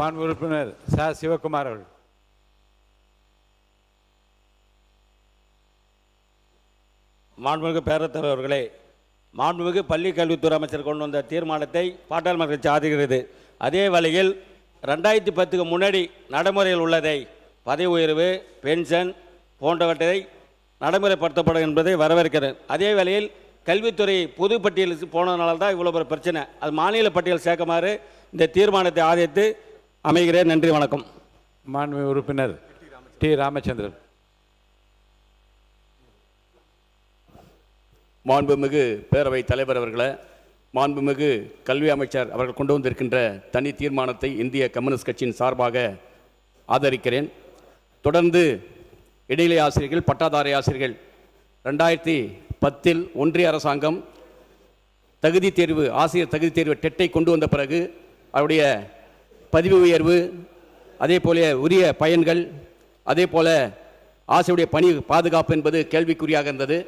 மாண்பு உறுப்பினர் ச. சிவகுமார் அவர்கள். மாண்புமிகு பேரவைத் தலைவர் அவர்களே, மாண்புமிகு பள்ளி கல்வித்துறை அமைச்சர் கொண்டு வந்த தீர்மானத்தை பாட்டாளி கட்சி ஆதரிக்கிறது. அதே வழியில் 2010க்கு முன்னாடி நடைமுறையில் உள்ளதை பதவி உயர்வு, பென்ஷன் போன்றவற்றை நடைமுறைப்படுத்தப்படும் என்பதை வரவேற்கிறேன். அதே வேளையில் கல்வித்துறை பொது பட்டியலுக்கு போனதுனால தான் இவ்வளோ ஒரு பிரச்சனை. அது மாநில பட்டியல் சேர்க்குமாறு இந்த தீர்மானத்தை ஆதரித்து அமைகிறேன். நன்றி, வணக்கம். மாண்புமிகு உறுப்பினர் டி. ராமச்சந்திரன். மாண்புமிகு பேரவைத் தலைவர் அவர்களே, மாண்புமிகு கல்வி அமைச்சர் அவர்கள் கொண்டு வந்திருக்கின்ற தனி தீர்மானத்தை இந்திய கம்யூனிஸ்ட் கட்சியின் சார்பாக ஆதரிக்கிறேன். தொடர்ந்து இடைநிலை ஆசிரியர்கள், பட்டாதாரி ஆசிரியர்கள் 2010 ஒன்றிய அரசாங்கம் தகுதி தேர்வு, ஆசிரியர் தகுதி தேர்வு டெட்டை கொண்டு வந்த பிறகு அவருடைய பதவி உயர்வு, அதே போல உரிய பயன்கள், அதே போல ஆசிரியருடைய பணி பாதுகாப்பு என்பது கேள்விக்குறியாக இருந்தது.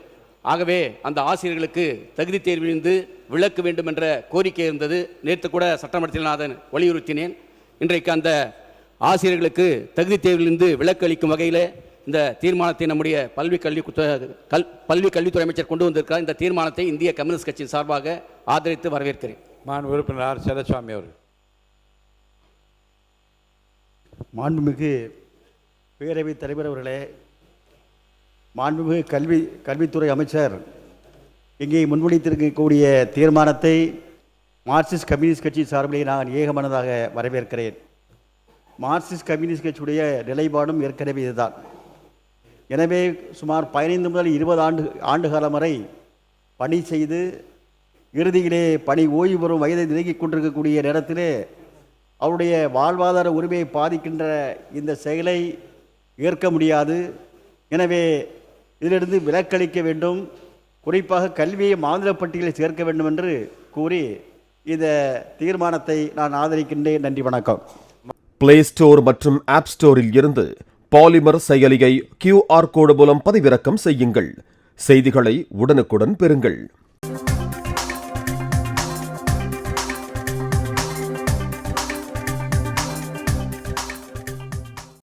ஆகவே அந்த ஆசிரியர்களுக்கு தகுதி தேர்விலிருந்து விலக்க வேண்டும் என்ற கோரிக்கை இருந்தது. நேற்று கூட சட்டமன்றத்தில் நான் அதை வலியுறுத்தினேன். இன்றைக்கு அந்த ஆசிரியர்களுக்கு தகுதி தேர்விலிருந்து விலக்கு அளிக்கும் வகையில் இந்த தீர்மானத்தை நம்முடைய பல்வி கல்வித்துறை அமைச்சர் கொண்டு வந்திருக்கிறார். இந்த தீர்மானத்தை இந்திய கம்யூனிஸ்ட் கட்சியின் சார்பாக ஆதரித்து வரவேற்கிறேன். மாண்பு உறுப்பினர் ஆர். செல்லசுவாமி அவர்கள். மாண்புமிகு பேரவைத் தலைவர் அவர்களே, மாண்புமிகு கல்வித்துறை அமைச்சர் இங்கே முன்வைத்திருக்கக்கூடிய தீர்மானத்தை மார்க்சிஸ்ட் கம்யூனிஸ்ட் கட்சி சார்பிலே நான் ஏகமனதாக வரவேற்கிறேன். மார்க்சிஸ்ட் கம்யூனிஸ்ட் கட்சியுடைய நிலைப்பாடும் ஏற்கனவே இதுதான். எனவே சுமார் 15 முதல் 20 ஆண்டு காலம் வரை பணி செய்து இறுதியிலே பணி ஓய்வு பெறும் வயதை நெருங்கிக் கொண்டிருக்கக்கூடிய நேரத்திலே அவருடைய வாழ்வாதார உரிமையை பாதிக்கின்ற இந்த செயலை ஏற்க முடியாது. எனவே இதிலிருந்து விலக்களிக்க வேண்டும், குறிப்பாக கல்வியை மாநில பட்டியலில் சேர்க்க வேண்டும் என்று கூறி இந்த தீர்மானத்தை நான் ஆதரிக்கின்றேன். நன்றி, வணக்கம். பிளே ஸ்டோர் மற்றும் ஆப் ஸ்டோரில் இருந்து பாலிமர் செயலியை QR கோடு மூலம் பதிவிறக்கம் செய்யுங்கள். செய்திகளை உடனுக்குடன் பெறுங்கள்.